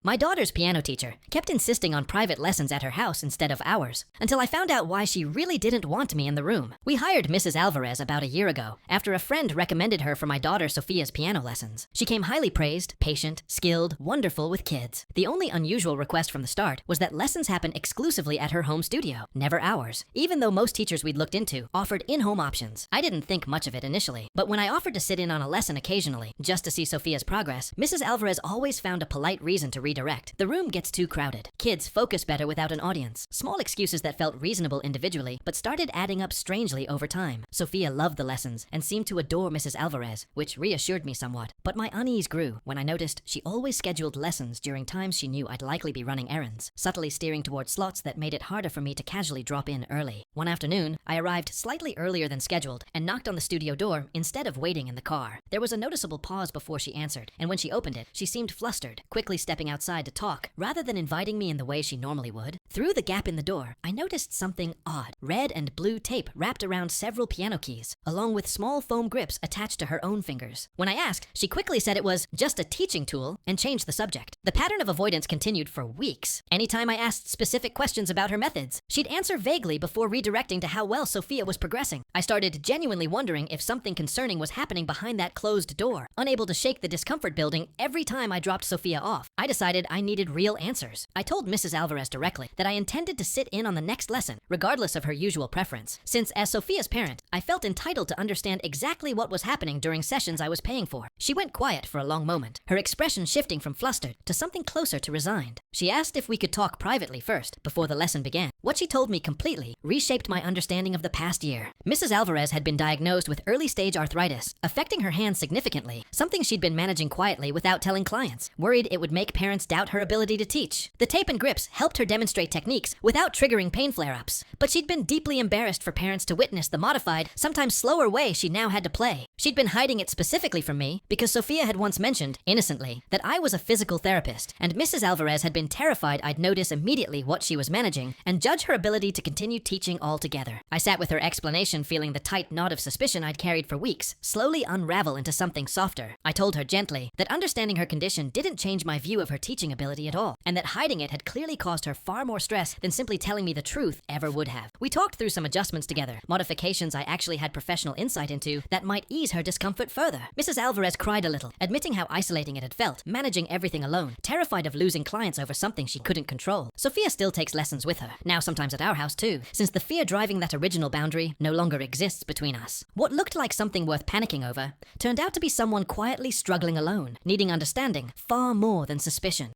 My daughter's piano teacher kept insisting on private lessons at her house instead of ours, until I found out why she really didn't want me in the room. We hired Mrs. Alvarez about a year ago, after a friend recommended her for my daughter Sophia's piano lessons. She came highly praised, patient, skilled, wonderful with kids. The only unusual request from the start was that lessons happen exclusively at her home studio, never ours, even though most teachers we'd looked into offered in-home options. I didn't think much of it initially, but when I offered to sit in on a lesson occasionally, just to see Sophia's progress, Mrs. Alvarez always found a polite reason to redirect. The room gets too crowded. Kids focus better without an audience. Small excuses that felt reasonable individually, but started adding up strangely over time. Sophia loved the lessons and seemed to adore Mrs. Alvarez, which reassured me somewhat. But my unease grew when I noticed she always scheduled lessons during times she knew I'd likely be running errands, subtly steering toward slots that made it harder for me to casually drop in early. One afternoon, I arrived slightly earlier than scheduled and knocked on the studio door instead of waiting in the car. There was a noticeable pause before she answered, and when she opened it, she seemed flustered, quickly stepping outside to talk, rather than inviting me in the way she normally would. Through the gap in the door, I noticed something odd. Red and blue tape wrapped around several piano keys, along with small foam grips attached to her own fingers. When I asked, she quickly said it was just a teaching tool and changed the subject. The pattern of avoidance continued for weeks. Anytime I asked specific questions about her methods, she'd answer vaguely before redirecting to how well Sophia was progressing. I started genuinely wondering if something concerning was happening behind that closed door, unable to shake the discomfort building every time I dropped Sophia off. I decided I needed real answers. I told Mrs. Alvarez directly that I intended to sit in on the next lesson, regardless of her usual preference, since as Sophia's parent, I felt entitled to understand exactly what was happening during sessions I was paying for. She went quiet for a long moment, her expression shifting from flustered to something closer to resigned. She asked if we could talk privately first, before the lesson began. What she told me completely reshaped my understanding of the past year. Mrs. Alvarez had been diagnosed with early-stage arthritis, affecting her hands significantly, something she'd been managing quietly without telling clients, worried it would make parents doubt her ability to teach. The tape and grips helped her demonstrate techniques without triggering pain flare-ups, but she'd been deeply embarrassed for parents to witness the modified, sometimes slower way she now had to play. She'd been hiding it specifically from me because Sophia had once mentioned, innocently, that I was a physical therapist, and Mrs. Alvarez had been terrified I'd notice immediately what she was managing and judge her ability to continue teaching altogether. I sat with her explanation feeling the tight knot of suspicion I'd carried for weeks slowly unravel into something softer. I told her gently that understanding her condition didn't change my view of her teaching ability at all, and that hiding it had clearly caused her far more stress than simply telling me the truth ever would have. We talked through some adjustments together, modifications I actually had professional insight into that might ease her discomfort further. Mrs. Alvarez cried a little, admitting how isolating it had felt, managing everything alone, terrified of losing clients over something she couldn't control. Sophia still takes lessons with her, now sometimes at our house too, since the fear driving that original boundary no longer exists between us. What looked like something worth panicking over turned out to be someone quietly struggling alone, needing understanding far more than suspicion.